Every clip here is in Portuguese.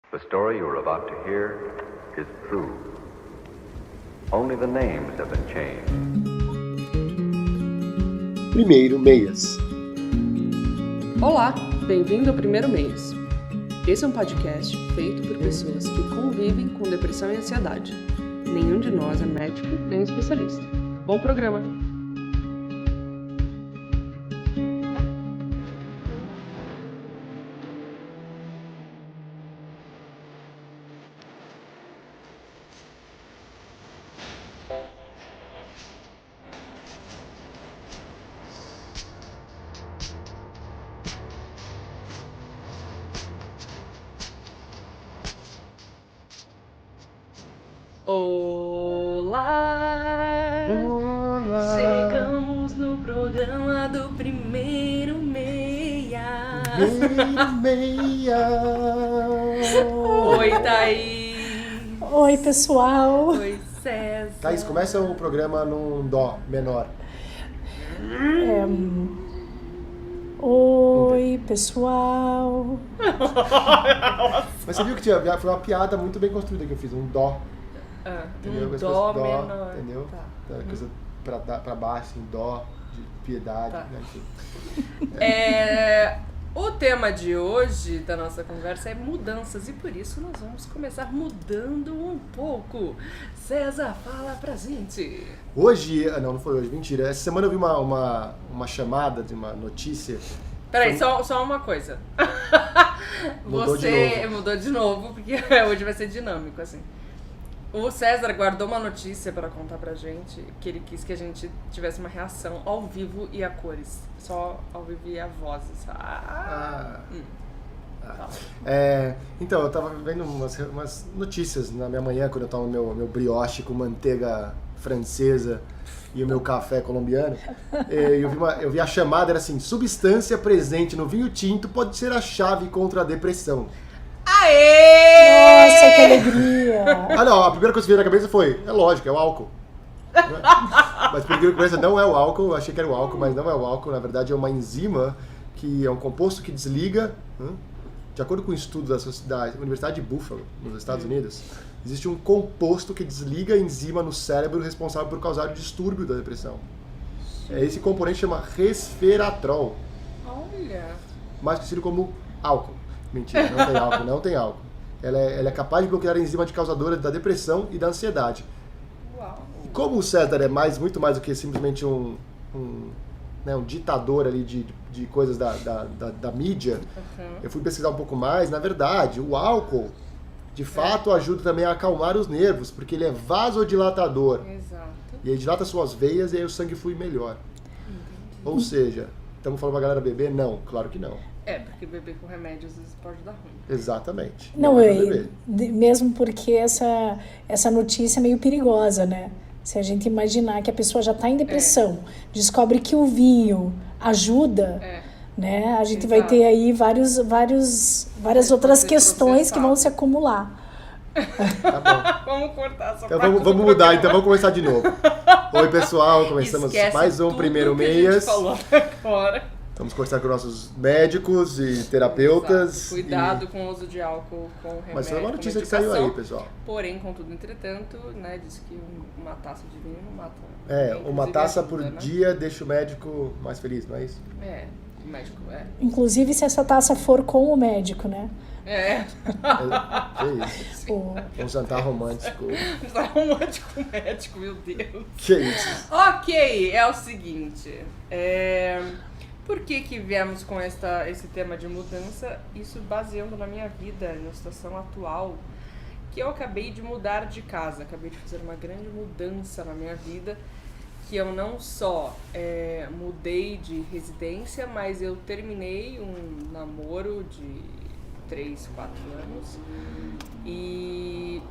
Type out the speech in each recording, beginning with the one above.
The story you're about to hear is true. Only the names have been changed. Primeiro Meias. Olá, bem-vindo ao Primeiro Meias. Esse é um podcast feito por pessoas que convivem com depressão e ansiedade. Nenhum de nós é médico nem especialista. Bom programa! Olá! Chegamos no programa do Primeiro Meia. Primeiro Meia. Oi, Thaís. Oi, pessoal. Oi, César. Thaís, começa o programa num dó menor. Oi, pessoal. Mas você viu que foi uma piada muito bem construída que eu fiz, um dó. Entendeu? Um dó menor. Entendeu? Tá. Coisa pra baixo, assim, dó, de piedade. Tá. Né? Enfim. O tema de hoje da nossa conversa é mudanças e por isso nós vamos começar mudando um pouco. César, fala pra gente. Hoje, não foi hoje, mentira. Essa semana eu vi uma chamada de uma notícia. Peraí, só uma coisa. Você mudou de novo, porque hoje vai ser dinâmico, assim. O César guardou uma notícia pra contar pra gente, que ele quis que a gente tivesse uma reação ao vivo e a cores. Só ao vivo e a vozes. Então, eu tava vendo umas notícias na minha manhã, quando eu tava no meu brioche com manteiga francesa e o meu café colombiano. Eu vi a chamada, era assim: substância presente no vinho tinto pode ser a chave contra a depressão. Aê! Nossa, que alegria. Não, a primeira coisa que veio na cabeça foi, é lógico, é o álcool. Mas por incrível que pareça, não é o álcool, eu achei que era o álcool, mas não é o álcool, na verdade é uma enzima, que é um composto que desliga, de acordo com um estudo da Universidade de Buffalo, nos Estados Unidos, existe um composto que desliga a enzima no cérebro responsável por causar o distúrbio da depressão. Esse componente chama resveratrol. Olha! Mais conhecido como álcool. Mentira, não tem álcool. Ela é capaz de bloquear a enzima de causadora da depressão e da ansiedade. Uau! E como o César é muito mais do que simplesmente um ditador ali de coisas da mídia, eu fui pesquisar um pouco mais. Na verdade, o álcool, de fato, ajuda também a acalmar os nervos, porque ele é vasodilatador. Exato. E ele dilata suas veias e aí o sangue flui melhor. Ou seja, estamos falando pra galera beber? Não, claro que não. Porque beber com remédio às vezes pode dar ruim. Exatamente. Não, beber. mesmo porque essa notícia é meio perigosa, né? Se a gente imaginar que a pessoa já está em depressão, descobre que o vinho ajuda, né? A gente vai ter aí várias outras questões que vão se acumular. Tá bom. Vamos cortar essa Então parte. vamos mudar, então vamos começar de novo. Oi, pessoal, começamos mais um Primeiro Meias. Falou agora. Vamos conversar com nossos médicos e terapeutas. Exato. Cuidado com o uso de álcool, com remédio. Mas foi uma notícia que medicação. saiu aí, pessoal. Porém, contudo, entretanto, né, diz que uma taça de vinho não mata. Uma taça ajuda, por né? dia deixa o médico mais feliz, não é isso? O médico Inclusive, se essa taça for com o médico, né? Que isso. Um jantar romântico. Está romântico médico, meu Deus. Que isso. Ok, é o seguinte. Por que viemos com esse tema de mudança? Isso baseando na minha vida, na situação atual, que eu acabei de mudar de casa, acabei de fazer uma grande mudança na minha vida, que eu não só mudei de residência, mas eu terminei um namoro de 3, 4 anos,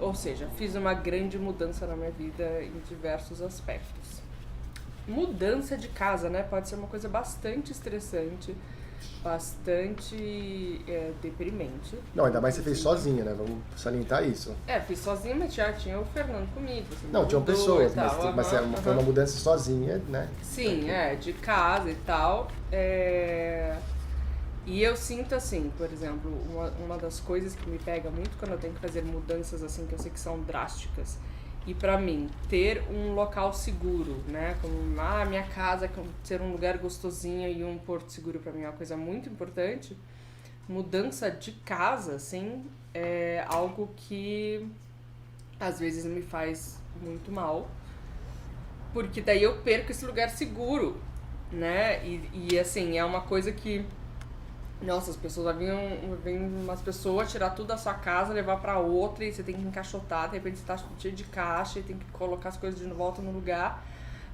ou seja, fiz uma grande mudança na minha vida em diversos aspectos. Mudança de casa, né? Pode ser uma coisa bastante estressante, bastante deprimente. Não, ainda mais você fez sozinha, né? Vamos salientar isso. Fiz sozinha, mas já tinha o Fernando comigo. Não, tinham pessoas, mas foi uma uhum. mudança sozinha, né? Sim, de casa e tal. E eu sinto assim, por exemplo, uma das coisas que me pega muito quando eu tenho que fazer mudanças assim, que eu sei que são drásticas, e pra mim, ter um local seguro, né, como minha casa, ser um lugar gostosinho e um porto seguro pra mim é uma coisa muito importante. Mudança de casa, assim, é algo que às vezes me faz muito mal, porque daí eu perco esse lugar seguro, né, e assim, é uma coisa que, nossa, as pessoas vêm umas pessoas tirar tudo da sua casa, levar pra outra, e você tem que encaixotar, de repente você tá cheio de caixa e tem que colocar as coisas de volta no lugar.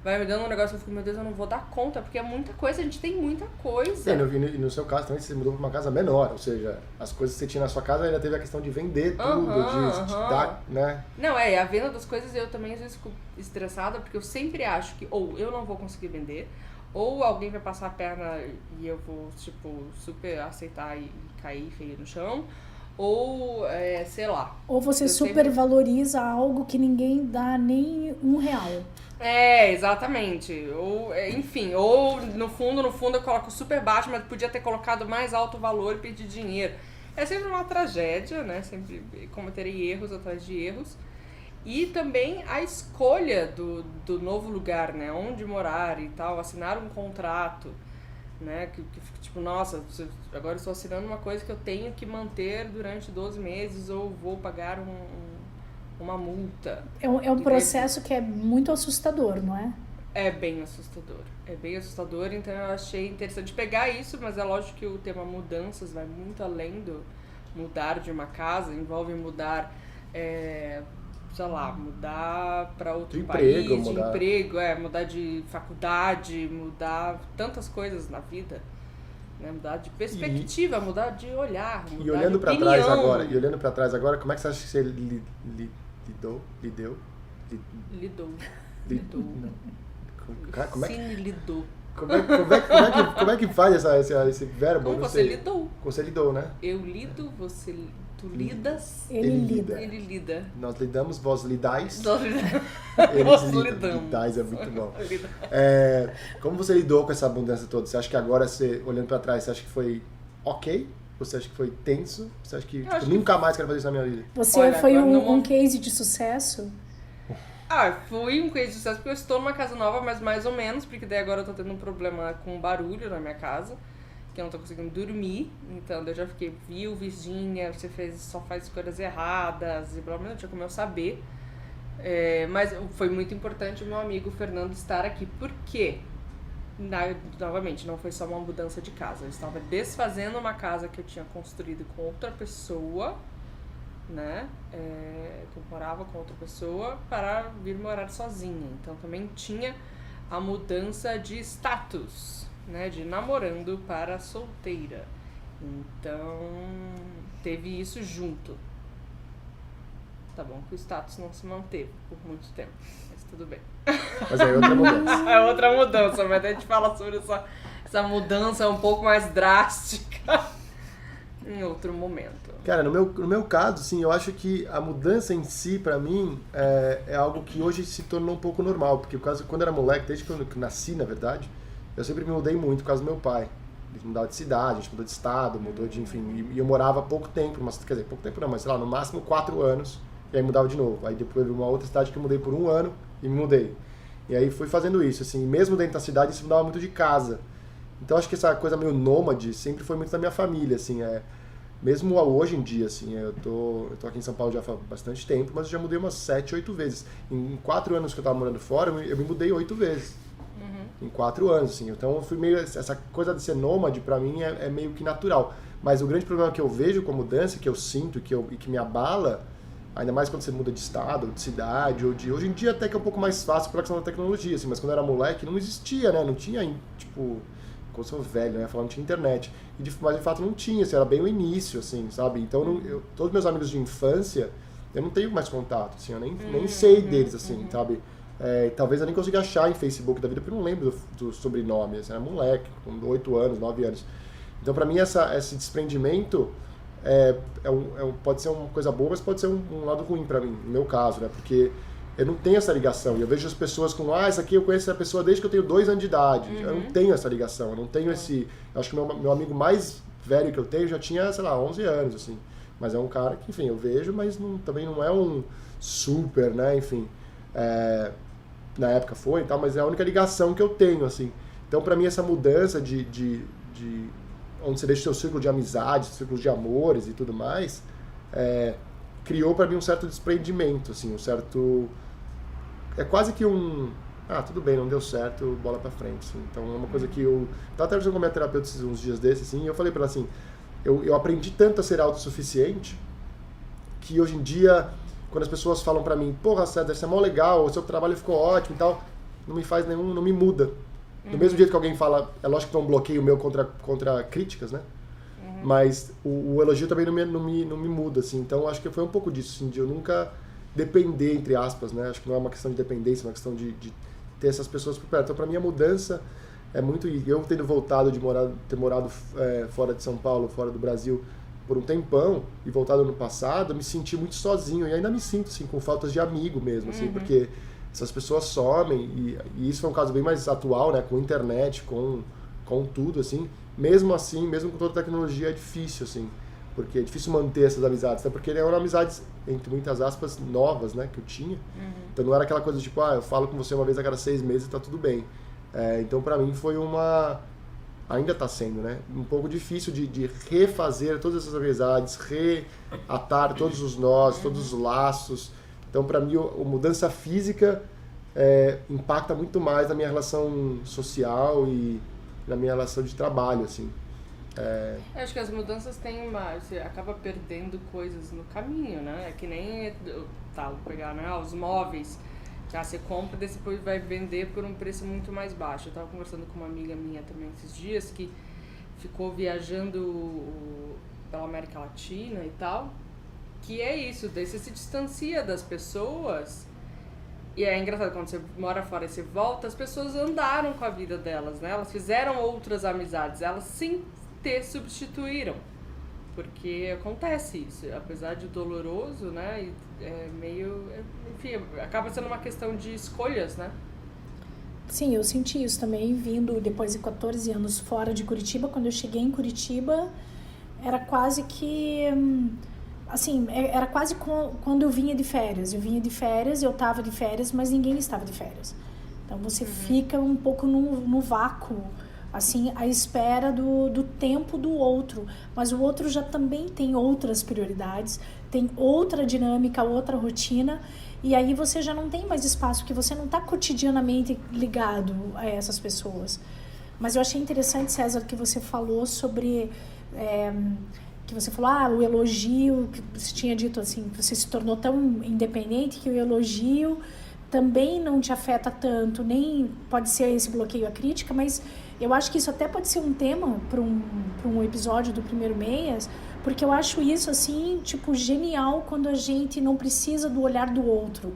Vai me dando um negócio que eu fico, meu Deus, eu não vou dar conta, porque é muita coisa, a gente tem muita coisa. E no seu caso também você mudou pra uma casa menor, ou seja, as coisas que você tinha na sua casa ainda teve a questão de vender tudo, de dar, né? Não, a venda das coisas eu também às vezes fico estressada, porque eu sempre acho que ou eu não vou conseguir vender, ou alguém vai passar a perna e eu vou, tipo, super aceitar e cair feio no chão, ou, sei lá. Ou você supervaloriza algo que ninguém dá nem R$1. Exatamente. Ou, enfim, ou no fundo eu coloco super baixo, mas podia ter colocado mais alto valor e pedir dinheiro. É sempre uma tragédia, né? Sempre cometerei erros atrás de erros. E também a escolha do novo lugar, né? Onde morar e tal, assinar um contrato, né? Que tipo, nossa, agora eu estou assinando uma coisa que eu tenho que manter durante 12 meses ou vou pagar uma multa. É um processo que é muito assustador, não é? É bem assustador. É bem assustador, então eu achei interessante pegar isso, mas é lógico que o tema mudanças vai muito além do mudar de uma casa, envolve mudar, sei lá, mudar para outro país, de emprego, mudar de faculdade, mudar tantas coisas na vida. Né? Mudar de perspectiva, mudar de olhar, mudar e olhando de opinião. E olhando para trás agora, como é que você acha que você lidou? Como é que... Sim, lidou. Como é que faz esse verbo? Como você lidou. Você lidou, né? Eu lido, tu lidas. Ele lida. Ele lida. Nós lidamos, vós lidais. Nós lidamos. Lidais é muito bom. Como você lidou com essa abundância toda? Você acha que agora, olhando pra trás, você acha que foi ok? Você acha que foi tenso? Você acha que nunca mais quero fazer isso na minha vida? Você foi um case de sucesso? Fui um case de sucesso porque eu estou numa casa nova, mas mais ou menos, porque daí agora eu tô tendo um problema com barulho na minha casa, que eu não tô conseguindo dormir, então eu já fiquei, Virgínia, você só faz coisas erradas, e blá blá, não tinha como eu saber. Mas foi muito importante o meu amigo Fernando estar aqui, porque, novamente, não foi só uma mudança de casa, eu estava desfazendo uma casa que eu tinha construído com outra pessoa, né, que eu morava com outra pessoa, para vir morar sozinha. Então também tinha a mudança de status, né, de namorando para solteira. Então teve isso junto. Tá bom que o status não se manteve por muito tempo, mas tudo bem. Mas é outra mudança. É outra mudança, mas a gente fala sobre essa mudança um pouco mais drástica em outro momento. Cara, no meu caso, assim, eu acho que a mudança em si, pra mim, é algo que hoje se tornou um pouco normal. Porque quando eu era moleque, desde que eu nasci, na verdade, eu sempre me mudei muito por causa do meu pai. Ele mudava de cidade, a gente mudou de estado, mudou de, enfim, e eu morava há pouco tempo, quer dizer, pouco tempo não, mas sei lá, no máximo 4 anos, e aí mudava de novo. Aí depois uma outra cidade que eu mudei por 1 ano e me mudei. E aí fui fazendo isso, assim, mesmo dentro da cidade, isso mudava muito de casa. Então acho que essa coisa meio nômade sempre foi muito da minha família, assim, mesmo hoje em dia, assim, eu tô aqui em São Paulo já há bastante tempo, mas eu já mudei umas 7, 8 vezes. Em 4 anos que eu tava morando fora, eu me mudei 8 vezes. Em 4 anos, assim. Então eu fui meio... Essa coisa de ser nômade, pra mim, é meio que natural. Mas o grande problema que eu vejo com a mudança, que eu sinto e que me abala, ainda mais quando você muda de estado, ou de cidade, hoje em dia até que é um pouco mais fácil pela questão da tecnologia, assim, mas quando eu era moleque não existia, né? Não tinha, tipo... Como eu sou velho, né? Falando, não tinha internet. Mas de fato não tinha, assim, era bem o início, assim, sabe? Então todos meus amigos de infância, eu não tenho mais contato, assim, eu nem sei deles, assim, sabe? Talvez eu nem consiga achar em Facebook da vida, porque eu não lembro do sobrenome, assim, era moleque, com 8 anos, 9 anos. Então pra mim esse desprendimento pode ser uma coisa boa, mas pode ser um lado ruim pra mim, no meu caso, né? Porque eu não tenho essa ligação. E eu vejo as pessoas com, essa aqui eu conheço essa pessoa desde que eu tenho 2 anos de idade. Eu não tenho essa ligação, eu não tenho esse... Eu acho que meu amigo mais velho que eu tenho já tinha, sei lá, 11 anos, assim. Mas é um cara que, enfim, eu vejo, mas também não é um super, né, enfim. Na época foi e tal, mas é a única ligação que eu tenho, assim. Então, pra mim, essa mudança de onde você deixa o seu círculo de amizades, círculo de amores e tudo mais, criou pra mim um certo desprendimento, assim, um certo... É quase que tudo bem, não deu certo, bola pra frente, assim. Então, é uma coisa que eu... Tava até conversando com a minha terapeuta uns dias desses, assim, e eu falei pra ela, assim, eu aprendi tanto a ser autossuficiente que hoje em dia, quando as pessoas falam pra mim, porra, César, isso é mó legal, o seu trabalho ficou ótimo e tal, não me faz não me muda. Do mesmo jeito que alguém fala, é lógico que tem um bloqueio meu contra críticas, né? Mas o elogio também não me muda, assim. Então, acho que foi um pouco disso, assim, de eu nunca depender, entre aspas, né? Acho que não é uma questão de dependência, é uma questão de ter essas pessoas por perto. Então, pra mim, a mudança é muito... Eu tendo voltado ter morado fora de São Paulo, fora do Brasil, por um tempão, e voltado ano passado, eu me senti muito sozinho. E ainda me sinto, assim, com faltas de amigo mesmo, assim, porque essas pessoas somem, e isso foi um caso bem mais atual, né? Com internet, com tudo, assim. Mesmo assim, mesmo com toda a tecnologia, é difícil, assim. Porque é difícil manter essas amizades, até porque eram amizades, entre muitas aspas, novas, né? Que eu tinha. Então não era aquela coisa tipo, eu falo com você uma vez a cada 6 meses e tá tudo bem. Então pra mim foi ainda tá sendo, né? Um pouco difícil de refazer todas essas amizades, reatar todos os nós, todos os laços. Então pra mim a mudança física impacta muito mais na minha relação social e na minha relação de trabalho, assim. Eu acho que as mudanças têm você acaba perdendo coisas no caminho, né? É que nem, vou pegar, né, os móveis. Você compra e depois vai vender por um preço muito mais baixo. Eu tava conversando com uma amiga minha também esses dias que ficou viajando pela América Latina e tal, que é isso, daí você se distancia das pessoas. E é engraçado, quando você mora fora e você volta, as pessoas andaram com a vida delas, né? Elas fizeram outras amizades, elas sim substituíram. Porque acontece isso, apesar de doloroso, né? Enfim, acaba sendo uma questão de escolhas, né? Sim, eu senti isso também, vindo depois de 14 anos fora de Curitiba. Quando eu cheguei em Curitiba, era quase que... Assim, era quase quando eu vinha de férias. Eu estava de férias, mas ninguém estava de férias. Então você fica um pouco no vácuo, assim, à espera do tempo do outro. Mas o outro já também tem outras prioridades, tem outra dinâmica, outra rotina, e aí você já não tem mais espaço, porque você não está cotidianamente ligado a essas pessoas. Mas eu achei interessante, César, que você falou sobre... que você falou, o elogio, que você tinha dito assim, que você se tornou tão independente que o elogio também não te afeta tanto, nem pode ser esse bloqueio à crítica, mas eu acho que isso até pode ser um tema para um episódio do Primeiro Meias, porque eu acho isso, assim, tipo, genial quando a gente não precisa do olhar do outro.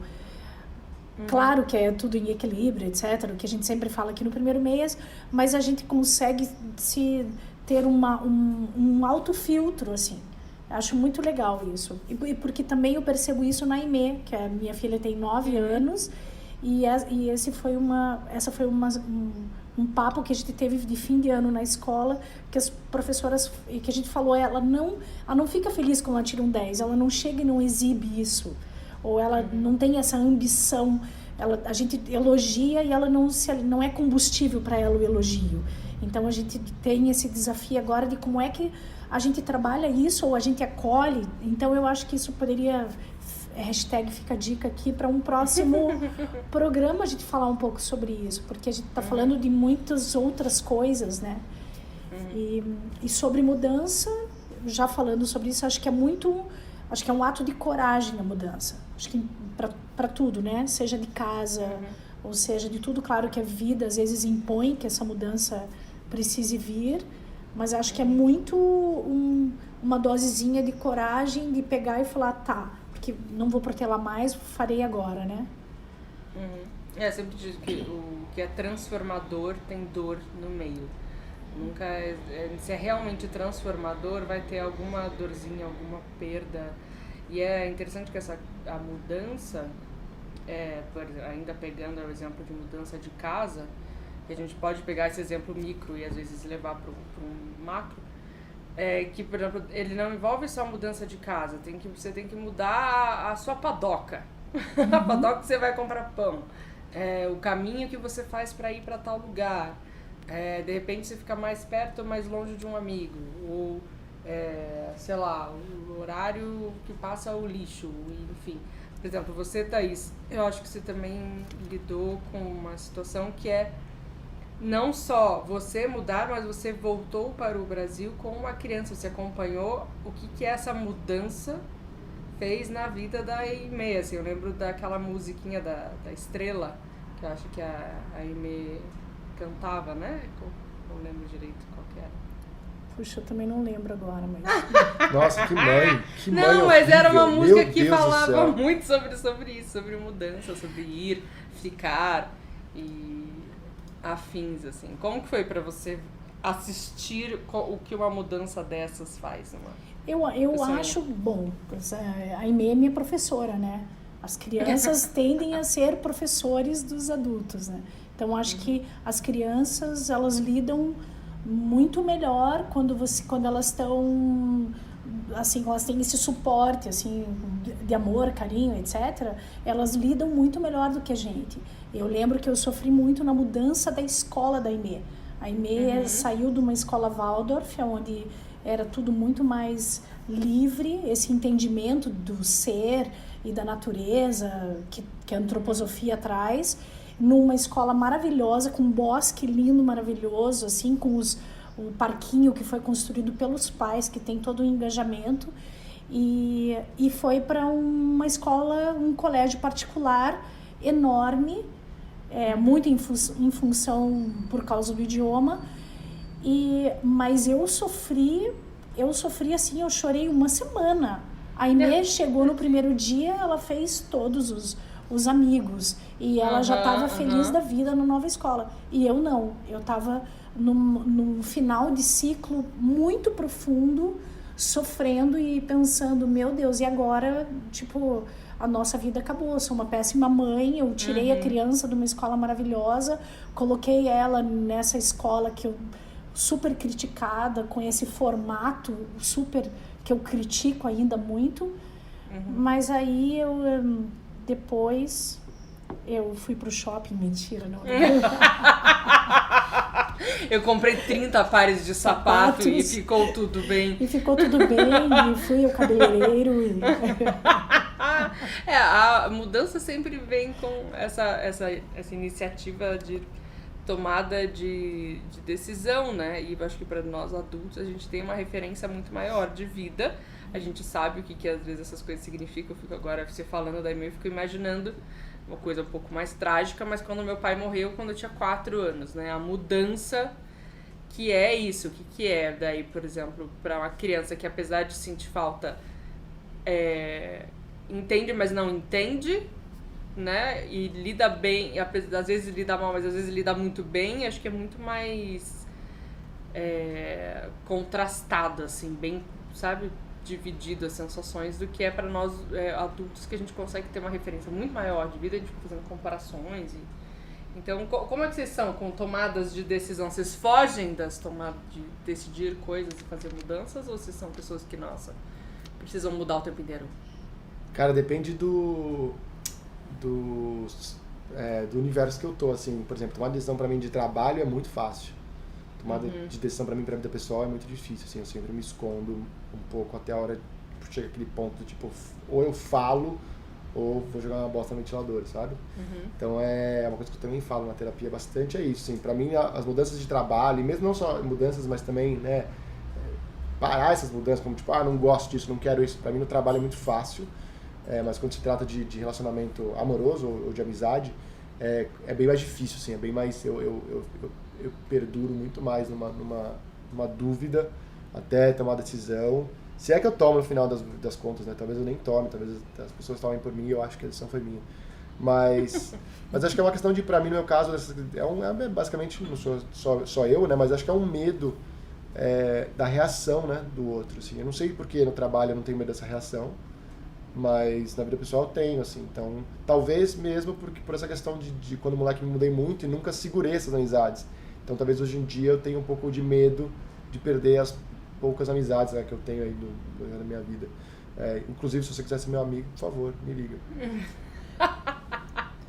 Claro que é tudo em equilíbrio, etc., o que a gente sempre fala aqui no Primeiro Meias, mas a gente consegue ter um autofiltro, assim. Acho muito legal isso. E porque também eu percebo isso na Aimee, que a minha filha tem 9 anos, e essa foi um papo que a gente teve de fim de ano na escola, que as professoras, que a gente falou, ela não fica feliz quando ela tira um 10, ela não chega e não exibe isso, ou ela não tem essa ambição, a gente elogia e ela não é combustível para ela o elogio. Então a gente tem esse desafio agora de como é que a gente trabalha isso ou a gente acolhe. Então eu acho que isso poderia, hashtag fica a dica aqui, para um próximo programa a gente falar um pouco sobre isso, porque a gente está falando de muitas outras coisas, né? E sobre mudança, já falando sobre isso, acho que é um ato de coragem a mudança. Acho que para tudo, né? Seja de casa, ou seja de tudo. Claro que a vida às vezes impõe que essa mudança precise vir, mas acho que é muito uma dosezinha de coragem de pegar e falar, porque não vou protelar mais, farei agora, né? Sempre digo que o que é transformador tem dor no meio. Nunca se é realmente transformador, vai ter alguma dorzinha, alguma perda. E é interessante que a mudança, ainda pegando o exemplo de mudança de casa, que a gente pode pegar esse exemplo micro e às vezes levar para um macro, que, por exemplo, ele não envolve só mudança de casa, você tem que mudar a sua padoca. A padoca que você vai comprar pão. O caminho que você faz para ir para tal lugar. De repente você fica mais perto ou mais longe de um amigo. Ou, sei lá, o horário que passa o lixo, enfim. Por exemplo, você, Thaís, eu acho que você também lidou com uma situação que é não só você mudar, mas você voltou para o Brasil com uma criança. Você acompanhou o que essa mudança fez na vida da Aimee. Assim, eu lembro daquela musiquinha da Estrela, que eu acho que a Aimee cantava, né? Não lembro direito qual que era. Puxa, eu também não lembro agora, mas... Nossa, que mãe Não, mas era uma horrível. música Meu que Deus do falava céu. muito sobre isso, sobre mudança, sobre ir, ficar e afins, assim. Como que foi pra você assistir o que uma mudança dessas faz? Eu acho, bom, a Aimee é minha professora, né? As crianças tendem a ser professores dos adultos, né? Então, acho que as crianças, elas lidam muito melhor quando elas estão, assim, elas têm esse suporte, assim, de amor, carinho, etc. Elas lidam muito melhor do que a gente. Eu lembro que eu sofri muito na mudança da escola da Aimee. A Aimee saiu de uma escola Waldorf, onde era tudo muito mais livre, esse entendimento do ser e da natureza que a antroposofia traz, numa escola maravilhosa, com um bosque lindo, maravilhoso, assim, com o parquinho que foi construído pelos pais, que tem todo o engajamento, e foi para uma escola, um colégio particular enorme, muito em função por causa do idioma, mas eu sofri assim, eu chorei uma semana. A Aimee chegou no primeiro dia, ela fez todos os amigos, e ela já estava feliz da vida na nova escola, e eu não, eu estava num final de ciclo muito profundo, sofrendo e pensando, meu Deus, e agora, tipo, a nossa vida acabou, eu sou uma péssima mãe, eu tirei a criança de uma escola maravilhosa, coloquei ela nessa escola que eu super criticada, com esse formato super que eu critico ainda muito, mas aí depois eu fui pro shopping, mentira, não. Eu comprei 30 pares de sapato e ficou tudo bem. E ficou tudo bem, e fui ao cabeleireiro. A mudança sempre vem com essa iniciativa de tomada de decisão, né? E eu acho que para nós adultos a gente tem uma referência muito maior de vida. A gente sabe o que às vezes essas coisas significam. Eu fico agora, você falando da Aimee, eu fico imaginando uma coisa um pouco mais trágica, mas quando meu pai morreu, quando eu tinha 4 anos, né? A mudança que é isso, o que é daí, por exemplo, para uma criança que apesar de sentir falta, entende, mas não entende, né? E lida bem, às vezes lida mal, mas às vezes lida muito bem. Acho que é muito mais contrastado, assim, bem, sabe? Dividido as sensações do que é para nós adultos, que a gente consegue ter uma referência muito maior de vida, a gente fica fazendo comparações. Então, como é que vocês são com tomadas de decisão? Vocês fogem das tomadas de decidir coisas e fazer mudanças, ou vocês são pessoas que, nossa, precisam mudar o tempo inteiro? Cara, depende do universo que eu tô, assim. Por exemplo, tomar decisão pra mim de trabalho é muito fácil. Tomada de decisão pra mim, pra vida pessoal, é muito difícil, assim. Eu sempre me escondo um pouco até a hora de chegar aquele ponto, tipo, ou eu falo, ou vou jogar uma bosta no ventilador, sabe? Então é uma coisa que eu também falo na terapia bastante, é isso, assim. Pra mim, as mudanças de trabalho, e mesmo não só mudanças, mas também, né, parar essas mudanças, como tipo, não gosto disso, não quero isso. Pra mim no trabalho é muito fácil. Mas quando se trata de relacionamento amoroso ou de amizade, é bem mais difícil, assim, é bem mais... Eu perduro muito mais numa dúvida até tomar a decisão. Se é que eu tomo no final das contas, né? Talvez eu nem tome, talvez as pessoas tomem por mim e eu acho que a decisão foi minha. Mas acho que é uma questão de, pra mim, no meu caso, basicamente, não sou só eu, né? Mas acho que é um medo da reação, né, do outro, assim. Eu não sei porque no trabalho eu não tenho medo dessa reação, mas na vida pessoal eu tenho, assim. Então, talvez mesmo por essa questão de quando moleque me mudei muito e nunca segurei essas amizades. Então, talvez hoje em dia eu tenha um pouco de medo de perder poucas amizades, né, que eu tenho aí na minha vida. Inclusive, se você quiser ser meu amigo, por favor, me liga.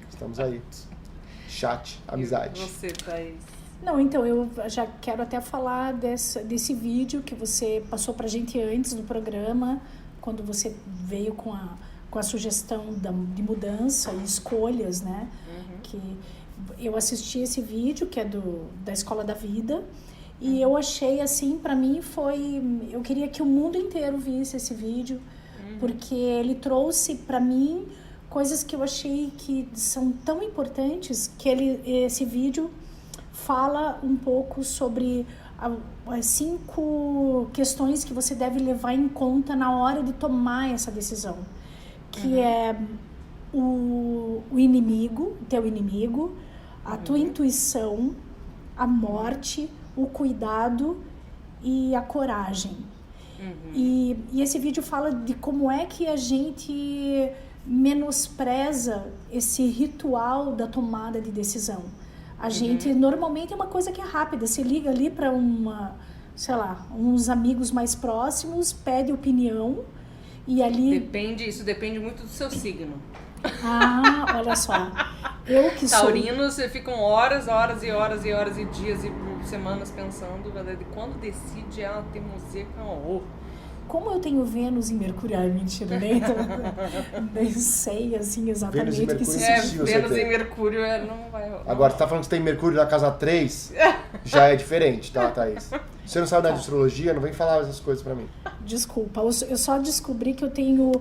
Estamos aí. Chat, amizade. E você, Thaís? Não, então, eu já quero até falar desse vídeo que você passou pra gente antes do programa, quando você veio com a sugestão de mudança e escolhas, né? Que eu assisti esse vídeo, que é da Escola da Vida, e eu achei, assim, pra mim eu queria que o mundo inteiro visse esse vídeo, porque ele trouxe pra mim coisas que eu achei que são tão importantes, que esse vídeo fala um pouco sobre as 5 questões que você deve levar em conta na hora de tomar essa decisão, que é o inimigo, teu inimigo, a tua intuição, a morte, o cuidado e a coragem. E esse vídeo fala de como é que a gente menospreza esse ritual da tomada de decisão. A gente, normalmente, é uma coisa que é rápida. Você liga ali para uns amigos mais próximos, pede opinião e ali... Isso depende muito do seu signo. Ah, olha só. Eu que sou... Taurinos ficam horas e dias e semanas pensando, quando decide é uma teimosia que é um horror. Como eu tenho Vênus e Mercúrio, mentira, nem sei, assim, exatamente. Vênus e Mercúrio impossível você Vênus ter. e Mercúrio não vai... Agora, você tá falando que você tem Mercúrio na casa 3, já é diferente, tá, Thaís? Você não sabe nada de astrologia, não vem falar essas coisas pra mim. Desculpa, eu só descobri que eu tenho...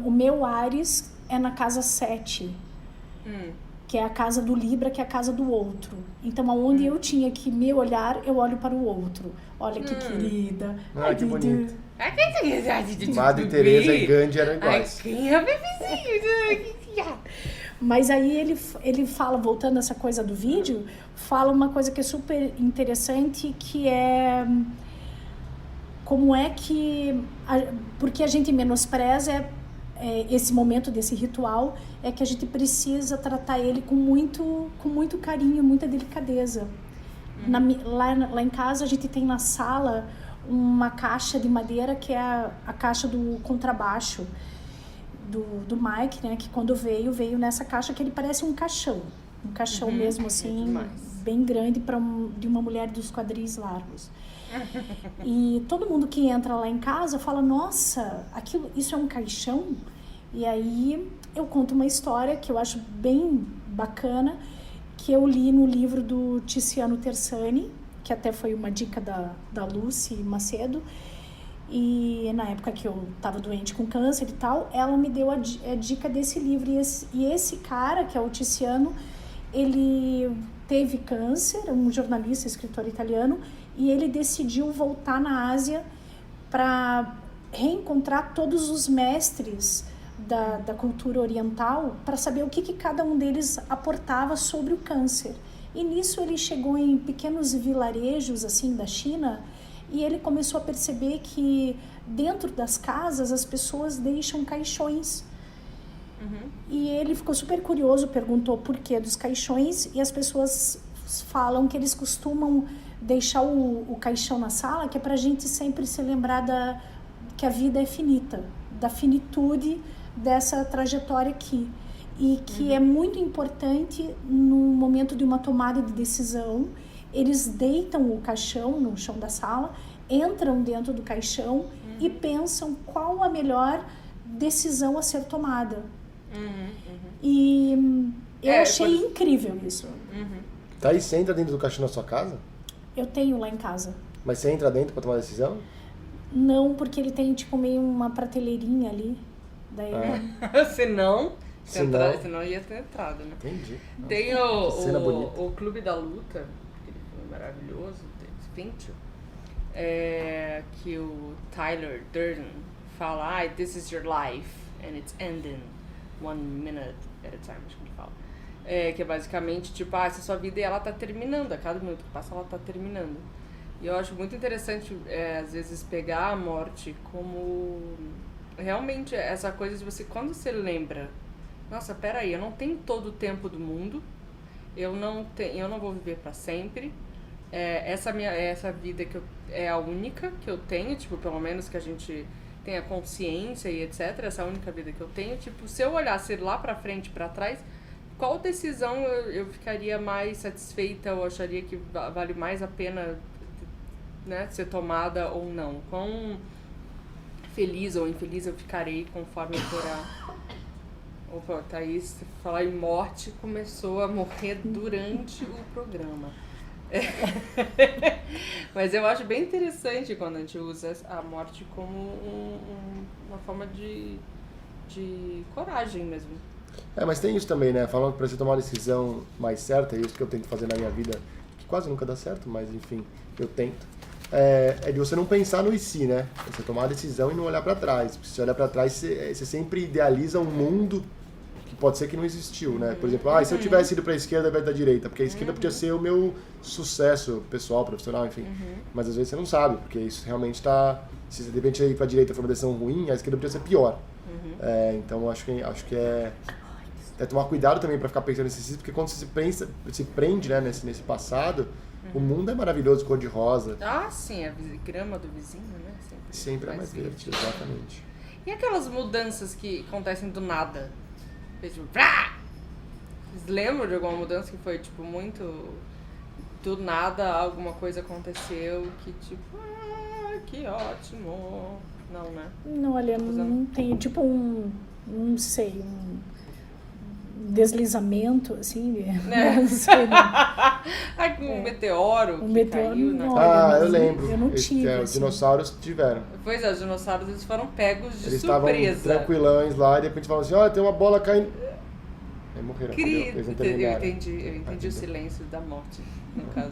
o meu Áries é na casa 7. Que é a casa do Libra, que é a casa do outro. Então, aonde eu tinha que me olhar, eu olho para o outro. Olha que querida. Ah, que bonito. Madre Madre Teresa e Gandhi eram iguais. Quem é bebezinho? Mas aí ele fala, voltando a essa coisa do vídeo, fala uma coisa que é super interessante, que é como é que... porque a gente menospreza esse momento desse ritual, é que a gente precisa tratar ele com muito carinho, muita delicadeza. Lá em casa a gente tem na sala uma caixa de madeira que é a caixa do contrabaixo do Mike, né? Que quando veio nessa caixa que ele parece um caixão mesmo assim, bem grande de uma mulher dos quadris largos. E todo mundo que entra lá em casa fala, nossa, isso é um caixão? E aí eu conto uma história que eu acho bem bacana, que eu li no livro do Tiziano Terzani, que até foi uma dica da Lucy Macedo, e na época que eu estava doente com câncer e tal, ela me deu a dica desse livro, e esse cara, que é o Tiziano, ele teve câncer, um jornalista, escritor italiano, e ele decidiu voltar na Ásia para reencontrar todos os mestres da cultura oriental, para saber o que cada um deles aportava sobre o câncer. E nisso ele chegou em pequenos vilarejos assim da China, e ele começou a perceber que dentro das casas as pessoas deixam caixões. E ele ficou super curioso, perguntou por que dos caixões, e as pessoas falam que eles costumam deixar o caixão na sala, que é pra gente sempre se lembrar que a vida é finita, da finitude dessa trajetória aqui. E que é muito importante no momento de uma tomada de decisão, eles deitam o caixão no chão da sala, entram dentro do caixão e pensam qual a melhor decisão a ser tomada. E eu achei incrível isso. Tá aí, você entra dentro do caixão na sua casa? Eu tenho lá em casa. Mas você entra dentro pra tomar decisão? Não, porque ele tem tipo meio uma prateleirinha ali. Daí Senão ia ter entrado, né? Entendi. Tem cena bonita. o Clube da Luta, aquele filme maravilhoso, Fincher, que o Tyler Durden fala, this is your life and it's ending 1 minute at a time, acho que ele fala. Que é basicamente, tipo, essa sua vida e ela tá terminando, a cada minuto que passa ela tá terminando. E eu acho muito interessante, às vezes, pegar a morte como realmente essa coisa de você, quando você lembra, nossa, peraí, eu não tenho todo o tempo do mundo, eu não vou viver para sempre, essa vida é a única que eu tenho, tipo, pelo menos que a gente tenha consciência e etc. Essa é a única vida que eu tenho. Tipo, se eu olhasse lá pra frente, pra trás, qual decisão eu ficaria mais satisfeita ou acharia que vale mais a pena, né, ser tomada ou não? Quão feliz ou infeliz eu ficarei conforme eu for Opa, Thaís, falar em morte, começou a morrer durante o programa. Mas eu acho bem interessante quando a gente usa a morte como uma forma de coragem mesmo. Mas tem isso também, né? Falando pra você tomar uma decisão mais certa, é isso que eu tento fazer na minha vida, que quase nunca dá certo, mas enfim, eu tento. É de você não pensar no e se, né? Você tomar a decisão e não olhar pra trás. Porque se você olhar pra trás, você sempre idealiza um mundo que pode ser que não existiu, né? Por exemplo, se eu tivesse ido pra esquerda ao invés da direita, porque a esquerda podia ser o meu sucesso pessoal, profissional, enfim. Mas às vezes você não sabe, porque isso realmente tá... Se de repente ir pra direita foi uma decisão ruim, a esquerda podia ser pior. Então acho que é tomar cuidado também pra ficar pensando nesse porque quando você se prende, né, nesse passado, o mundo é maravilhoso, cor-de-rosa. Ah, sim, a grama do vizinho, né? Sempre é mais verde, exatamente. E aquelas mudanças que acontecem do nada? Tipo, vrá! Vocês lembram de alguma mudança que foi, tipo, muito... Do nada alguma coisa aconteceu que, tipo, que ótimo. Não, né? Não, olha, não tem, tipo não sei, deslizamento, assim, não sei. Um meteoro que meteoro, caiu, né? Eu lembro. Eu não tive. Os dinossauros tiveram. Pois é, os dinossauros eles foram pegos de Eles surpresa. estavam tranquilões lá e de repente falaram assim, olha, tem uma bola caindo. Aí morreram. Eles não Eu terminaram. entendi o silêncio da morte, no caso.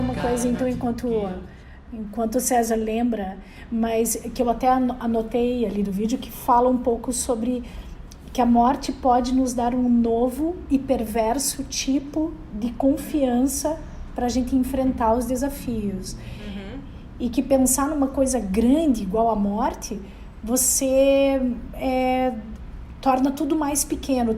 Uma coisa, então, enquanto o César lembra, mas que eu até anotei ali do vídeo, que fala um pouco sobre que a morte pode nos dar um novo e perverso tipo de confiança para a gente enfrentar os desafios. E que pensar numa coisa grande igual a morte, você torna tudo mais pequeno,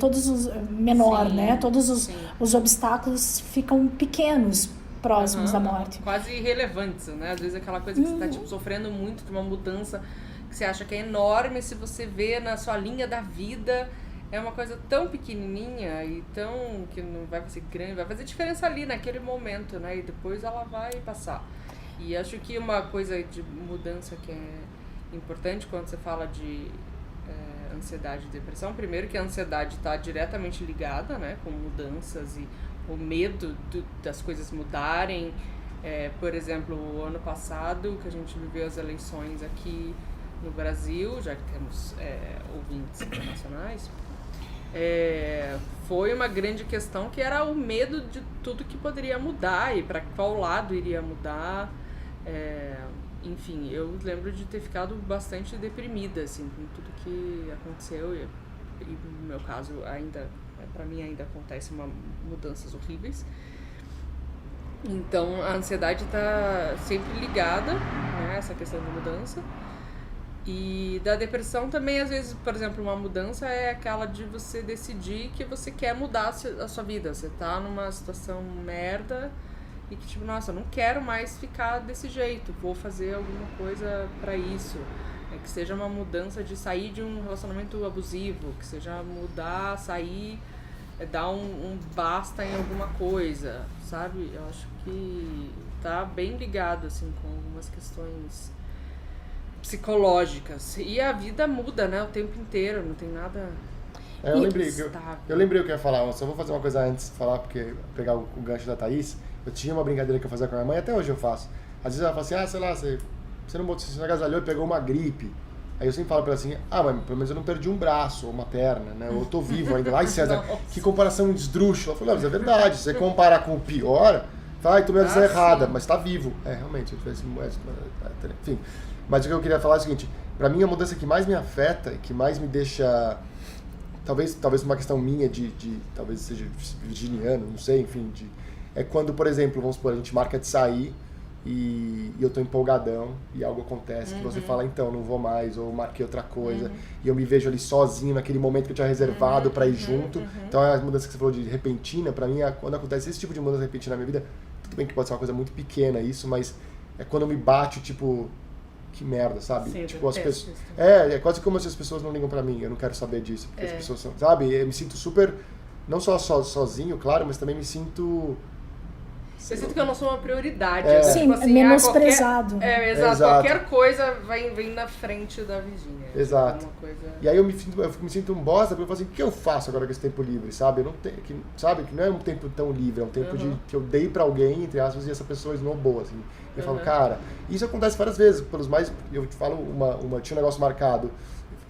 menor, Sim, né? Todos os obstáculos ficam pequenos, próximos da morte. Quase irrelevantes, né? Às vezes aquela coisa que você tá tipo, sofrendo muito de uma mudança que você acha que é enorme, se você vê na sua linha da vida, é uma coisa tão pequenininha e tão que não vai ser grande, vai fazer diferença ali naquele momento, né? E depois ela vai passar. E acho que uma coisa de mudança que é importante quando você fala de ansiedade e depressão, primeiro que a ansiedade está diretamente ligada, né, com mudanças e o medo das coisas mudarem. Por exemplo, o ano passado, que a gente viveu as eleições aqui no Brasil, já que temos ouvintes internacionais, foi uma grande questão que era o medo de tudo que poderia mudar e para qual lado iria mudar. Enfim, eu lembro de ter ficado bastante deprimida, assim, com tudo que aconteceu e no meu caso ainda, pra mim ainda acontecem mudanças horríveis. Então a ansiedade tá sempre ligada, né, essa questão de mudança. E da depressão também, às vezes, por exemplo, uma mudança é aquela de você decidir que você quer mudar a sua vida. Você tá numa situação merda e que tipo, nossa, eu não quero mais ficar desse jeito, vou fazer alguma coisa pra isso. Que seja uma mudança de sair de um relacionamento abusivo, que seja mudar, sair, dar um basta em alguma coisa, sabe? Eu acho que tá bem ligado, assim, com algumas questões psicológicas. E a vida muda, né, o tempo inteiro, não tem nada... Eu lembrei o que eu ia falar, eu só vou fazer uma coisa antes de falar, porque pegar o gancho da Thaís. Eu tinha uma brincadeira que eu fazia com a minha mãe, até hoje eu faço. Às vezes ela fala assim, sei lá, você não agasalhou e pegou uma gripe. Aí eu sempre falo pra ela assim, mas pelo menos eu não perdi um braço ou uma perna, né? Ou eu tô vivo ainda. Ai, César, que comparação esdrúxula. Eu falei, mas é verdade, se você comparar com o pior, tomei a decisão errada, mas tá vivo. Realmente, enfim. Mas o que eu queria falar é o seguinte, pra mim a mudança que mais me afeta, que mais me deixa, talvez uma questão minha talvez seja virginiano, não sei, enfim, é quando, por exemplo, vamos supor, a gente marca de sair, e eu tô empolgadão e algo acontece que você fala, então, não vou mais, ou marquei outra coisa, e eu me vejo ali sozinho naquele momento que eu tinha reservado pra ir junto. Então a mudança que você falou de repentina, pra mim, quando acontece esse tipo de mudança repentina na minha vida, tudo bem que pode ser uma coisa muito pequena isso, mas é quando eu me bate, tipo, que merda, sabe? Sim, tipo, as pessoas... É quase como se as pessoas não ligam pra mim, eu não quero saber disso, porque as pessoas são, sabe? Eu me sinto super, não só sozinho, claro, mas também me sinto... Eu sinto que eu não sou uma prioridade. Sim, tipo assim, menosprezado. Exato. Qualquer coisa vem na frente da Virgínia. Exato. Tipo, coisa... E aí eu me sinto um bosta, porque eu falo assim, o que eu faço agora com esse tempo livre, sabe? Eu não tenho, sabe? Que não é um tempo tão livre, é um tempo que eu dei pra alguém, entre aspas, e essa pessoa esnobou, assim. Eu falo, cara, isso acontece várias vezes, eu te falo, tinha um negócio marcado,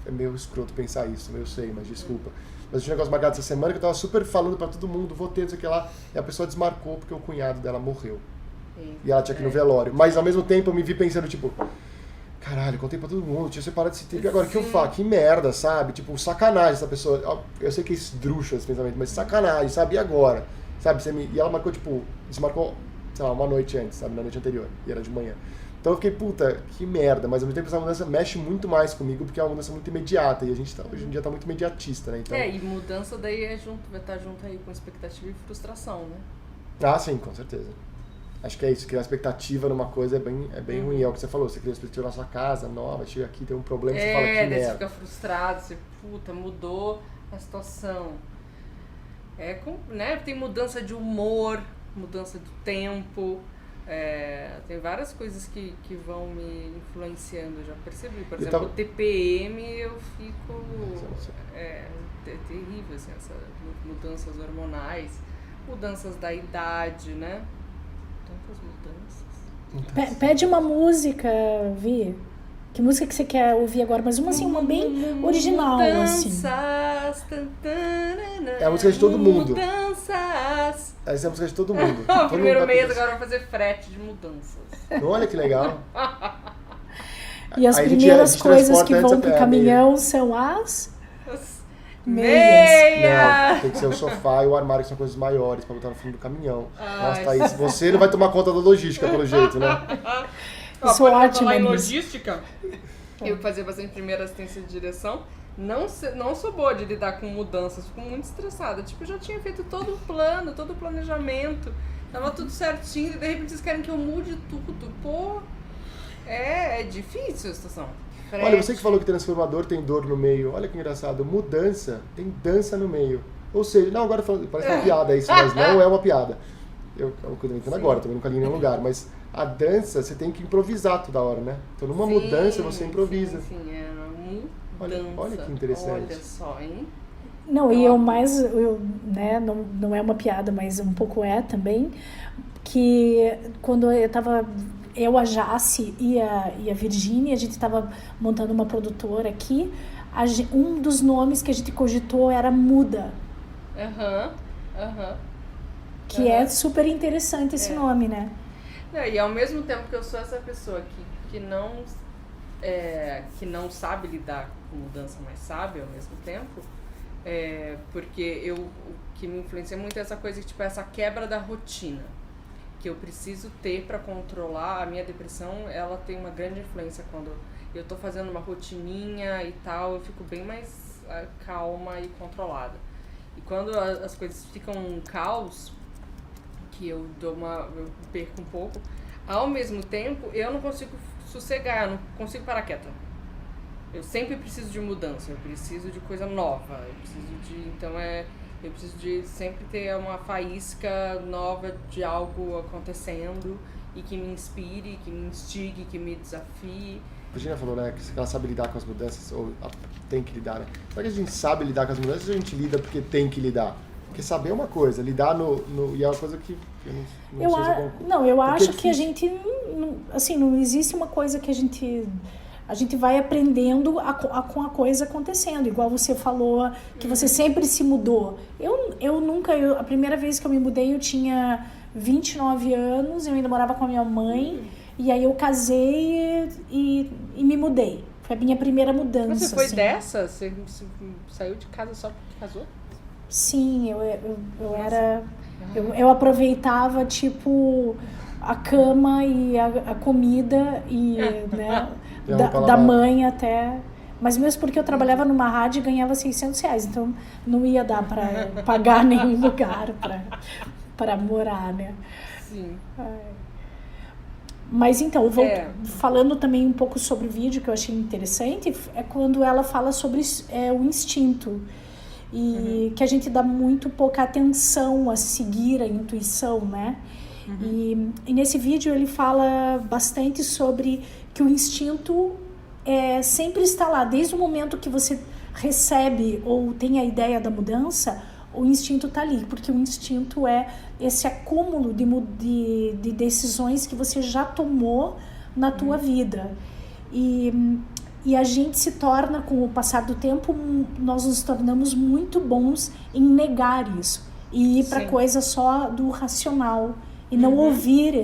é meio escroto pensar isso, eu sei, mas desculpa. Mas tinha um negócio marcado essa semana que eu tava super falando pra todo mundo, vou ter, não sei o que lá, e a pessoa desmarcou porque o cunhado dela morreu. E ela tinha que ir no velório. Mas ao mesmo tempo eu me vi pensando, tipo, caralho, contei pra todo mundo, tinha separado esse tempo, e agora o que eu faço? Que merda, sabe? Tipo, sacanagem essa pessoa. Eu sei que é esdrúxula esse pensamento, mas sacanagem, sabe? E agora? Sabe? E ela marcou, tipo, desmarcou, sei lá, uma noite antes, sabe? Na noite anterior, e era de manhã. Então eu fiquei, puta, que merda, mas ao mesmo tempo essa mudança mexe muito mais comigo, porque é uma mudança muito imediata, e a gente hoje em dia tá muito imediatista, né? Então... e mudança daí vai estar junto aí com expectativa e frustração, né? Ah, sim, com certeza. Acho que é isso, criar expectativa numa coisa é bem ruim, é o que você falou, você cria expectativa na sua casa, nova, chega aqui, tem um problema, você fala que merda. Daí você fica frustrado, você, mudou a situação. Né? Tem mudança de humor, mudança do tempo... tem várias coisas que vão me influenciando, eu já percebi. Por exemplo, o TPM eu fico... É terrível, assim, essas mudanças hormonais, mudanças da idade, né? Tantas mudanças. Pede uma música, Vi. Que música que você quer ouvir agora? Mas uma bem original, mudanças, assim. É a música de todo mundo. Mudanças. Essa é a música de todo mundo. O primeiro mês agora vai fazer frete de mudanças. Olha que legal. E as primeiras coisas que vão pro caminhão são as meia. Não, tem que ser o sofá e o armário, que são coisas maiores pra botar no fundo do caminhão. Nossa, Thaís, você não vai tomar conta da logística, pelo jeito, né? Sou ótima em logística, eu fazia bastante primeira assistência de direção. Não sou boa de lidar com mudanças, fico muito estressada. Tipo, eu já tinha feito todo o plano, todo o planejamento, tava tudo certinho, e de repente vocês querem que eu mude tudo. Pô, é difícil a situação. Olha, você que falou que transformador tem dor no meio, olha que engraçado, mudança tem dança no meio. Ou seja, não, agora parece uma piada isso, mas não é uma piada. Eu tô inventando agora, também nunca li em nenhum lugar, mas a dança você tem que improvisar toda hora, né? Então numa mudança você improvisa. Sim, mudança. Olha que interessante. Olha só, hein? Não, e né, não é uma piada, mas um pouco também, que quando a Jace e a Virgínia, a gente estava montando uma produtora aqui, um dos nomes que a gente cogitou era Muda. Que é super interessante esse nome, né? E ao mesmo tempo que eu sou essa pessoa que não sabe lidar com mudança, mas sabe ao mesmo tempo, porque o que me influencia muito é essa coisa, tipo, essa quebra da rotina que eu preciso ter para controlar. A minha depressão, ela tem uma grande influência quando eu tô fazendo uma rotininha e tal, eu fico bem mais calma e controlada. E quando as coisas ficam um caos, que eu perco um pouco, ao mesmo tempo eu não consigo sossegar, eu não consigo parar quieta. Eu sempre preciso de mudança, eu preciso de coisa nova, eu preciso de sempre ter uma faísca nova de algo acontecendo e que me inspire, que me instigue, que me desafie. A Virginia falou, né, que ela sabe lidar com as mudanças, ou tem que lidar, né? Será que a gente sabe lidar com as mudanças ou a gente lida porque tem que lidar? Porque saber é uma coisa, lidar e é uma coisa que eu não sei se eu concordo. Não, eu Porque acho que a gente, assim, não existe uma coisa que a gente vai aprendendo com a coisa acontecendo. Igual você falou que você sempre se mudou. A primeira vez que eu me mudei eu tinha 29 anos, eu ainda morava com a minha mãe, e aí eu casei e me mudei. Foi a minha primeira mudança. Você foi assim. dessa? Você saiu de casa só porque casou? Sim, eu aproveitava, tipo, a cama e a comida e, né, da mãe até... Mas mesmo porque eu trabalhava numa rádio e ganhava R$600, então não ia dar para pagar nenhum lugar para morar, né? Sim. Mas então, falando também um pouco sobre o vídeo que eu achei interessante, é quando ela fala sobre o instinto. E que a gente dá muito pouca atenção a seguir a intuição, né? E nesse vídeo ele fala bastante sobre que o instinto sempre está lá. Desde o momento que você recebe ou tem a ideia da mudança, o instinto está ali. Porque o instinto é esse acúmulo de decisões que você já tomou na tua vida. E a gente se torna, com o passar do tempo, nós nos tornamos muito bons em negar isso. E ir para coisa só do racional. E não ouvir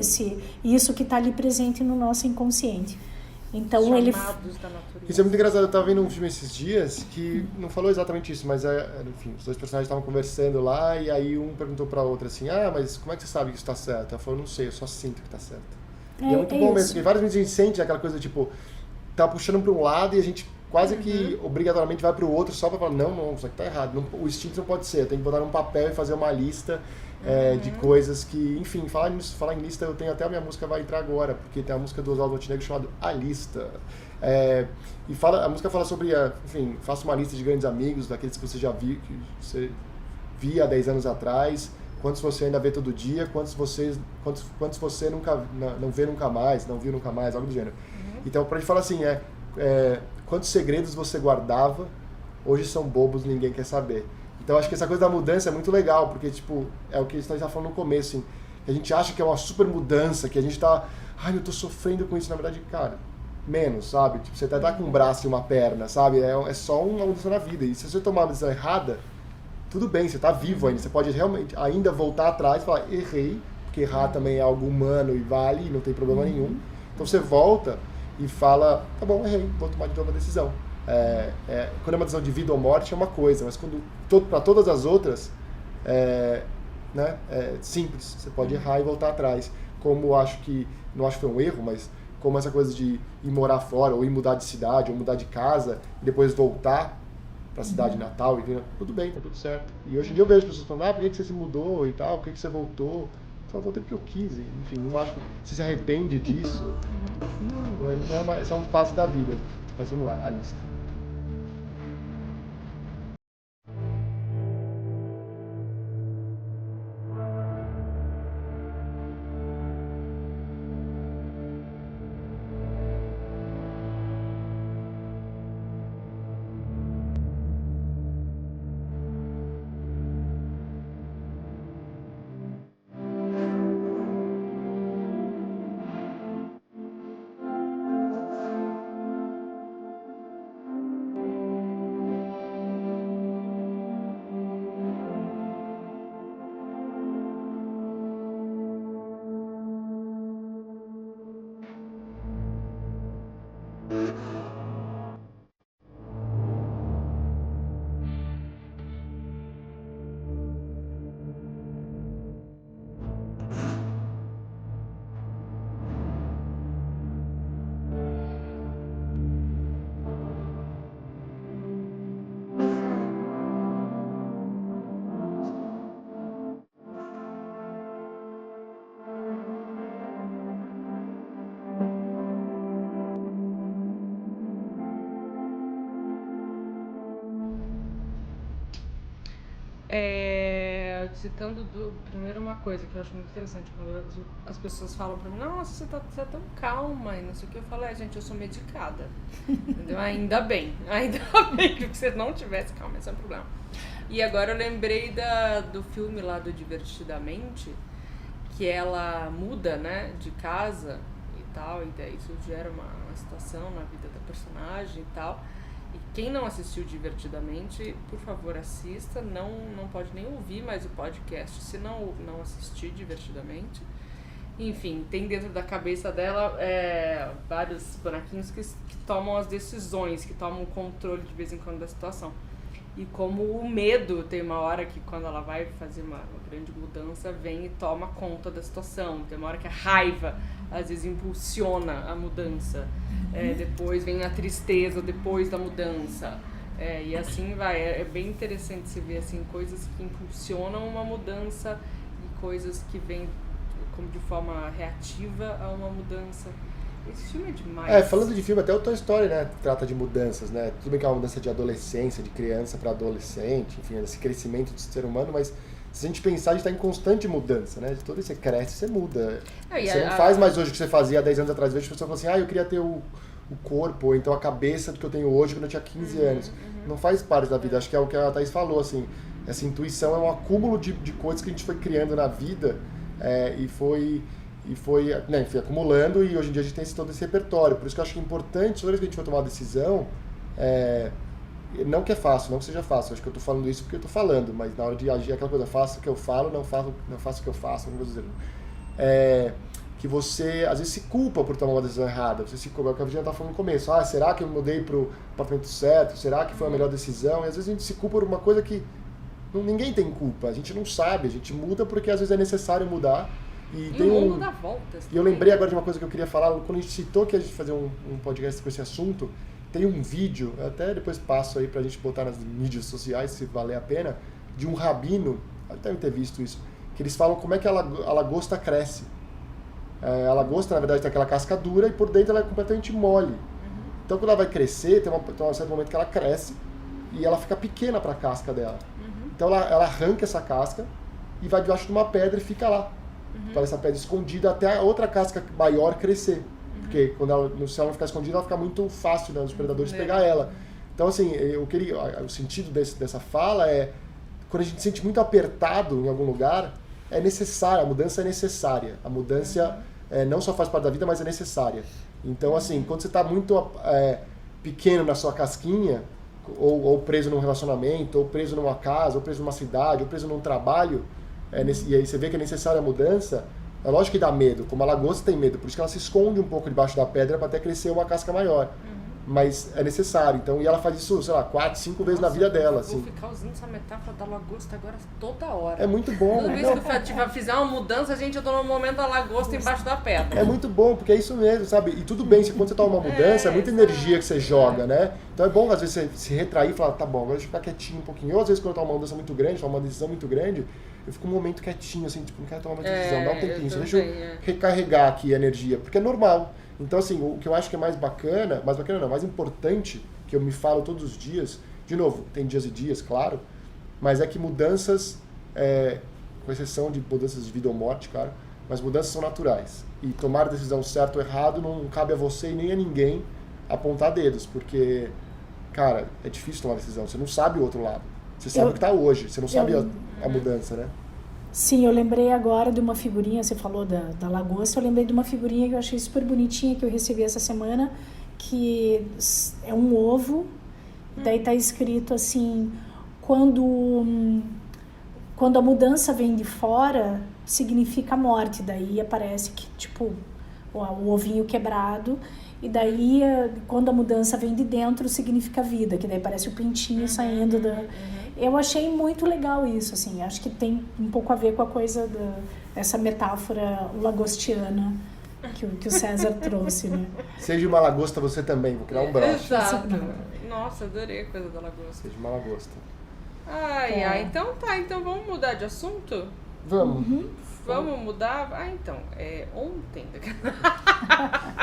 isso que está ali presente no nosso inconsciente. Então Chamados ele... da natureza. Isso é muito engraçado. Eu tava vendo um filme esses dias que não falou exatamente isso, mas enfim, os dois personagens estavam conversando lá e aí um perguntou pra outra assim, mas como é que você sabe que isso tá certo? Ela falou, não sei, eu só sinto que tá certo. E é muito bom mesmo, porque várias vezes a gente sente aquela coisa tipo, tá puxando para um lado e a gente quase que obrigatoriamente vai para o outro só para falar, não, isso aqui tá errado. O instinto não pode ser, eu tenho que botar num papel e fazer uma lista de coisas que, enfim, falar em lista, eu tenho até a minha música vai entrar agora, porque tem a música do Oswaldo Montenegro chamada A Lista. A música fala sobre, enfim, faça uma lista de grandes amigos, daqueles que você já viu, que você via há 10 anos atrás, quantos você ainda vê todo dia, quantos você nunca, não vê nunca mais, não viu nunca mais, algo do gênero. Então, pra gente falar assim, quantos segredos você guardava, hoje são bobos, ninguém quer saber. Então, acho que essa coisa da mudança é muito legal, porque, tipo, é o que a gente estava falando no começo, assim, que a gente acha que é uma super mudança, que a gente tá, eu tô sofrendo com isso, na verdade, cara, menos, sabe? Tipo, você até tá com um braço e uma perna, sabe? É só uma mudança na vida. E se você tomar uma decisão errada, tudo bem, você tá vivo ainda, você pode realmente ainda voltar atrás e falar, errei, porque errar também é algo humano e vale, não tem problema nenhum. Então, você volta e fala, tá bom, errei, vou tomar de novo a decisão. Quando é uma decisão de vida ou morte é uma coisa, mas para todas as outras é simples, você pode errar e voltar atrás. Como não acho que foi um erro, mas como essa coisa de ir morar fora, ou ir mudar de cidade, ou mudar de casa, e depois voltar para a cidade natal, e tudo bem, tá tudo certo. E hoje em dia eu vejo pessoas falando, por que você se mudou e tal, por que você voltou? Só voltei porque eu quis, enfim, não acho que você se arrepende disso. Não é só um passo da vida. Mas vamos lá, a lista. Citando primeiro uma coisa que eu acho muito interessante, quando as pessoas falam pra mim, nossa, você é tão calma e não sei o que, eu falo, gente, eu sou medicada. Entendeu? Ainda bem, que se você não tivesse calma, esse é um problema. E agora eu lembrei do filme lá do Divertidamente, que ela muda, né, de casa e tal, e daí isso gera uma situação na vida da personagem e tal. E quem não assistiu Divertidamente, por favor, assista. Não pode nem ouvir mais o podcast se não assistir Divertidamente. Enfim, tem dentro da cabeça dela vários bonequinhos que tomam as decisões, que tomam o controle de vez em quando da situação. E como o medo, tem uma hora que quando ela vai fazer uma grande mudança, vem e toma conta da situação. Tem uma hora que a raiva, às vezes, impulsiona a mudança. Depois vem a tristeza depois da mudança. E assim vai. É bem interessante se ver assim, coisas que impulsionam uma mudança e coisas que vêm como de forma reativa a uma mudança. Esse filme é demais. Falando de filme, até o Toy Story, né, trata de mudanças, né? Tudo bem que é uma mudança de adolescência, de criança para adolescente, enfim, esse crescimento do ser humano, mas se a gente pensar, a gente está em constante mudança, né? De todo você cresce, você muda. Você não faz mais hoje o que você fazia há 10 anos atrás. Vejo a pessoa fala assim, eu queria ter o corpo, ou então a cabeça do que eu tenho hoje quando eu tinha 15 anos. Não faz parte da vida. Acho que é o que a Thaís falou, assim. Essa intuição é um acúmulo de coisas que a gente foi criando na vida e foi acumulando, e hoje em dia a gente tem todo esse repertório. Por isso que eu acho que é importante, toda vez que a gente vai tomar uma decisão, não que é fácil, não que seja fácil, acho que eu estou falando isso porque eu estou falando, mas na hora de agir, aquela coisa, faço o que eu falo, não faço o que eu faço, não vou dizer. Que você, às vezes, se culpa por tomar uma decisão errada. Você se culpa, é o que a Virginia estava falando no começo. Será que eu mudei para o apartamento certo? Será que foi a melhor decisão? E às vezes a gente se culpa por uma coisa que ninguém tem culpa, a gente não sabe, a gente muda porque às vezes é necessário mudar. E o mundo dá voltas. E eu lembrei agora de uma coisa que eu queria falar, quando a gente citou que a gente fazer um podcast com esse assunto, tem um vídeo, até depois passo aí pra gente botar nas mídias sociais, se valer a pena, de um rabino, até ter visto isso, que eles falam como é que a lagosta cresce. A lagosta, na verdade, tem aquela casca dura e por dentro ela é completamente mole. Então quando ela vai crescer, tem um certo momento que ela cresce e ela fica pequena para a casca dela. Então ela arranca essa casca e vai debaixo de uma pedra e fica lá. Para essa pedra escondida até a outra casca maior crescer. Porque se ela não ficar escondida, ela fica muito fácil, né, os predadores pegar ela. Então, assim, o sentido dessa fala é, quando a gente se sente muito apertado em algum lugar, é necessário, a mudança é necessária. A mudança não só faz parte da vida, mas é necessária. Então, assim, quando você está muito pequeno na sua casquinha, ou preso num relacionamento, ou preso numa casa, ou preso numa cidade, ou preso num trabalho, e aí você vê que é necessária a mudança, é lógico que dá medo, como a lagosta tem medo, por isso que ela se esconde um pouco debaixo da pedra para até crescer uma casca maior. Mas é necessário, então, e ela faz isso, sei lá, 4, 5 vezes na vida dela. Vou ficar usando essa metáfora da lagosta agora toda hora. É muito bom. Toda vez que eu fizer uma mudança, eu tô no momento da lagosta embaixo da pedra. É muito bom, porque é isso mesmo, sabe? E tudo bem, quando você toma uma mudança, é muita energia que você joga, né? Então é bom, às vezes, você se retrair e falar, tá bom, agora deixa eu ficar quietinho um pouquinho. Ou às vezes, quando eu tomo uma mudança muito grande, tomo uma decisão muito grande, eu fico um momento quietinho, assim, tipo, não quero tomar uma decisão, dá um tempinho, só deixa eu recarregar aqui a energia, porque é normal. Então, assim, o que eu acho que é mais importante, que eu me falo todos os dias, de novo, tem dias e dias, claro, mas é que mudanças, com exceção de mudanças de vida ou morte, claro, mas mudanças são naturais. E tomar a decisão certa ou errado não cabe a você e nem a ninguém apontar dedos, porque, cara, é difícil tomar decisão, você não sabe o outro lado. Você sabe o que está hoje, você não sabe a mudança, né? Sim, eu lembrei agora de uma figurinha, você falou da lagosta, eu lembrei de uma figurinha que eu achei super bonitinha, que eu recebi essa semana, que é um ovo, daí tá escrito assim, quando a mudança vem de fora, significa morte, daí aparece que, tipo, o ovinho quebrado, e daí, quando a mudança vem de dentro, significa vida, que daí parece o pintinho saindo da... Eu achei muito legal isso, assim, acho que tem um pouco a ver com a coisa essa metáfora lagostiana que o César trouxe, né? Seja uma lagosta você também, vou criar um broche. Exato. Nossa, adorei a coisa da lagosta. Seja uma lagosta. Então tá, então vamos mudar de assunto? Vamos. Vamos mudar? Então, ontem...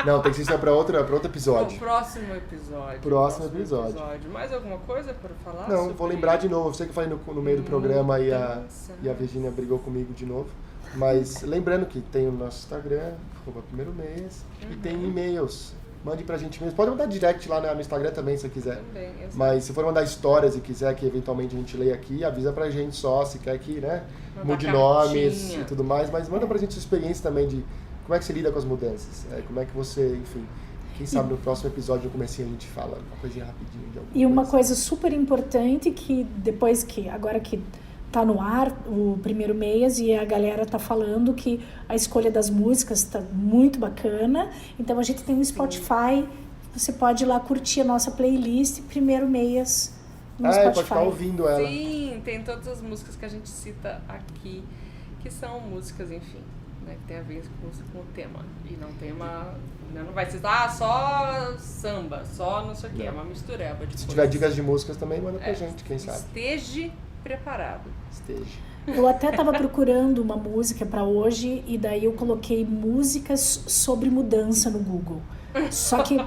Não, tem que ser para outro episódio. Próximo episódio. Próximo episódio. Mais alguma coisa para falar? Não, vou lembrar de novo. Eu sei que eu falei no meio do programa e a Virginia brigou comigo de novo. Mas lembrando que tem o nosso Instagram, @primeiromês, e tem e-mails. mande pra gente mesmo. Pode mandar direct lá no Instagram também, se você quiser. Também, Mas se for mandar histórias e quiser que eventualmente a gente leia aqui, avisa pra gente só, se quer que, né, mude nomes e tudo mais. Mas manda pra gente sua experiência também de como é que você lida com as mudanças. Como é que você, enfim... Quem sabe no próximo episódio, no comecinho, a gente fala uma coisinha rapidinho de alguma E uma coisa super importante que depois que, agora que tá no ar, o Primeiro Meias, e a galera tá falando que a escolha das músicas tá muito bacana. Então a gente tem um Spotify, você pode ir lá curtir a nossa playlist Primeiro Meias no Spotify. Pode ficar ouvindo ela. Sim, tem todas as músicas que a gente cita aqui, que são músicas, enfim, né, que tem a ver com o tema. E não tem não vai ser só samba, só não sei o que, é uma mistureba de Se coisas. tiver dicas de músicas também, manda pra gente, quem sabe. Esteja preparado. Esteja. Eu até estava procurando uma música para hoje e daí eu coloquei músicas sobre mudança no Google. Só que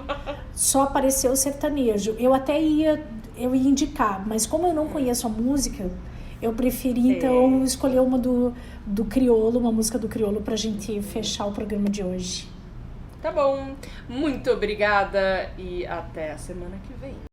só apareceu sertanejo. Eu ia indicar, mas como eu não conheço a música, eu preferi então escolher uma do Criolo, uma música do Criolo pra gente fechar o programa de hoje. Tá bom. Muito obrigada e até a semana que vem.